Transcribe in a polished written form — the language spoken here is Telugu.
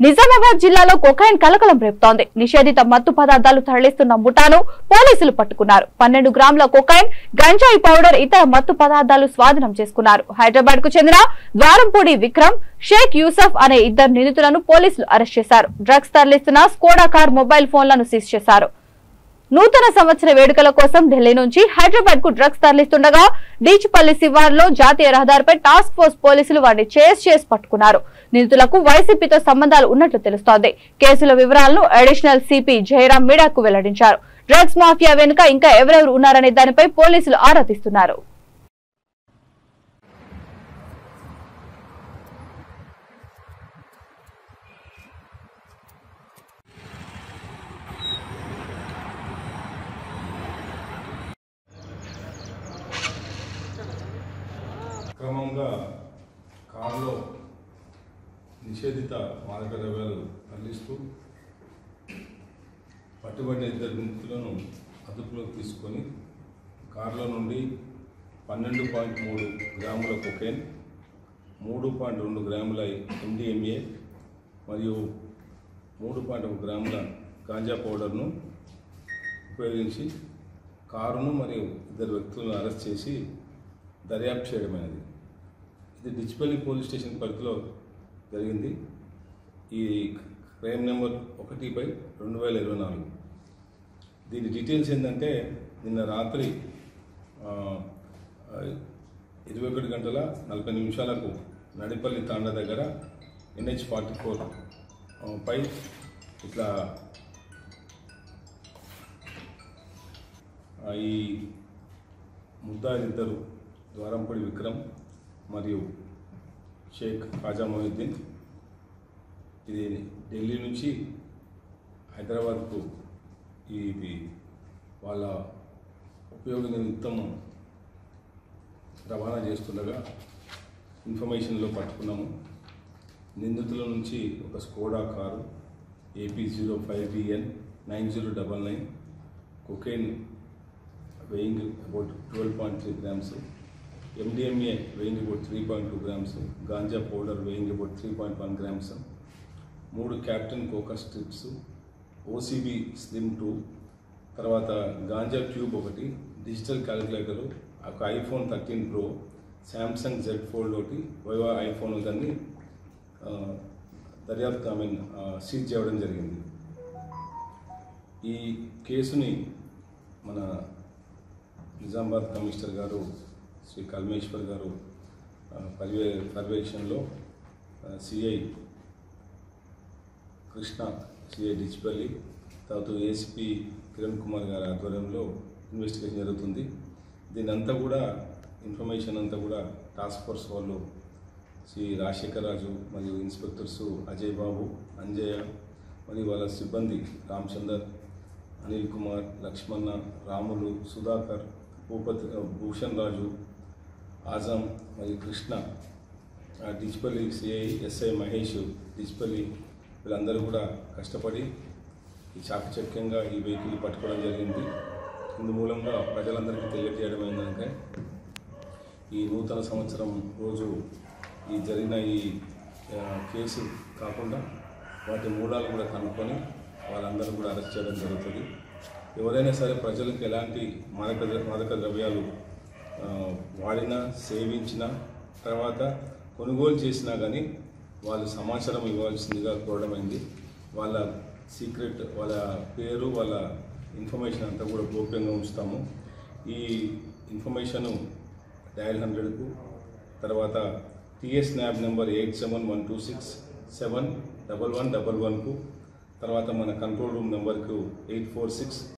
నిజామాబాద్ జిల్లాలో కొకైన్ కలకలం రేపుతోంది. నిషేధిత మత్తు పదార్థాలు తరలిస్తున్న ముఠాను పోలీసులు పట్టుకున్నారు. 12 గ్రాముల కొకైన్, గంజాయి పౌడర్, ఇతర మత్తు పదార్థాలు స్వాధీనం చేసుకున్నారు. హైదరాబాద్ కు చెందిన ద్వారంపూడి విక్రమ్, షేక్ యూసఫ్ అనే ఇద్దరు నిందితులను పోలీసులు అరెస్ట్ చేశారు. డ్రగ్స్ తరలిస్తున్న స్కోడా కార్, మొబైల్ ఫోన్లను సీజ్ చేశారు. నూతన సంవత్సర వేడుకల కోసం ఢిల్లీ నుంచి హైదరాబాద్ కు డ్రగ్స్ తరలిస్తుండగా డీచ్పల్లి శివార్లో జాతీయ రహదారిపై టాస్క్ ఫోర్స్ పోలీసులు వారిని చేసి పట్టుకున్నారు. నిందితులకు వైసీపీతో సంబంధాలు ఉన్నట్లు తెలుస్తోంది. కేసుల వివరాలను అడిషనల్ సిపి జయరాం మీడియాకు వెల్లడించారు. డ్రగ్స్ మాఫియా వెనుక ఇంకా ఎవరెవరు ఉన్నారనే దానిపై పోలీసులు ఆరా తీస్తున్నారు. క్రమంగా కారులో నిషేధిత మాదక ద్రవ్యాలు తరలిస్తూ పట్టుబడిన ఇద్దరు నిందితులను అదుపులోకి తీసుకొని కారులో నుండి 12.3 గ్రాముల కొకైన్, 3.2 గ్రాముల MDMA మరియు 3.1 గ్రాముల గాంజా పౌడర్ను ఉపయోగించి కారును మరియు ఇద్దరు వ్యక్తులను అరెస్ట్ చేసి దర్యాప్తు చేయడమైనది. ఇది డిచ్పల్లి పోలీస్ స్టేషన్ పరిధిలో జరిగింది. ఈ క్రైమ్ నెంబర్ 1/2024. దీని డీటెయిల్స్ ఏంటంటే, నిన్న రాత్రి 21:40 నడిపల్లి తాండా దగ్గర NH-44 పై ఇట్లా ఈ ముద్దాయిలిద్దరు ద్వారంపూడి విక్రమ్ మరియు షేక్ ఖాజా మొహిద్దీన్ ఇది ఢిల్లీ నుంచి హైదరాబాద్కు ఇది వాళ్ళ ఉపయోగ నిమిత్తం రవాణా చేస్తుండగా ఇన్ఫర్మేషన్లో పట్టుకున్నాము. నిందితుల నుంచి ఒక Skoda car AP05BN 9099 cocaine weighing about 12.3 grams, MDMA weighing about 3.2 grams, ganja powder weighing about 3.1 grams, 3 Captain Coca strips, OCB Slim 2, తర్వాత గాంజా ట్యూబ్ ఒకటి, డిజిటల్ క్యాలిక్యులేటరు, ఒక iPhone 13 Pro, Samsung Z Fold ఒకటి, వైవా iPhone దాన్ని దర్యాప్తు సీజ్ చేయడం జరిగింది. ఈ కేసుని మన నిజామాబాద్ కమిషనర్ గారు శ్రీ కల్మేశ్వర్ గారు పర్యవేక్షణలో సిఐ కృష్ణ, సిఐ డిచ్పల్లి, తర్వాత ఏసీపీ కిరణ్ కుమార్ గారి ఆధ్వర్యంలో ఇన్వెస్టిగేషన్ జరుగుతుంది. దీనంతా కూడా ఇన్ఫర్మేషన్ అంతా కూడా టాస్క్ ఫోర్స్ వాళ్ళు శ్రీ రాజశేఖర్ రాజు మరియు ఇన్స్పెక్టర్స్ అజయ్ బాబు, అంజయ్య మరియు వాళ్ళ సిబ్బంది రామచందర్, అనిల్ కుమార్, లక్ష్మణ, రాములు, సుధాకర్, భూషణ్ రాజు, ఆజం మరియు కృష్ణ, డిచ్పల్లి సిఐ ఎస్ఐ మహేష్, డిచ్పల్లి వీళ్ళందరూ కూడా కష్టపడి ఈ చాకచక్యంగా ఈ వెహికల్ పట్టుకోవడం జరిగింది. ఇందు మూలంగా ప్రజలందరికీ తెలియజేయడం ఏంటంటే, ఈ నూతన సంవత్సరం రోజు ఈ జరిగిన ఈ కేసు కాకుండా వాటి మూలాలు కూడా కనుక్కొని వాళ్ళందరూ కూడా అరెస్ట్ చేయడం జరుగుతుంది. ఎవరైనా సరే ప్రజలకు ఎలాంటి మాదక ద్రవ్యాలు వాడినా, సేవించినా, తర్వాత కొనుగోలు చేసినా కానీ వాళ్ళు సమాచారం ఇవ్వాల్సిందిగా కోరడమైంది. వాళ్ళ సీక్రెట్, వాళ్ళ పేరు, వాళ్ళ ఇన్ఫర్మేషన్ అంతా కూడా గోప్యంగా ఉంచుతాము. ఈ ఇన్ఫర్మేషను డయల్ 100కు, తర్వాత TS NAB నెంబర్ 8712671111కు, తర్వాత మన కంట్రోల్ రూమ్ నెంబర్కు 846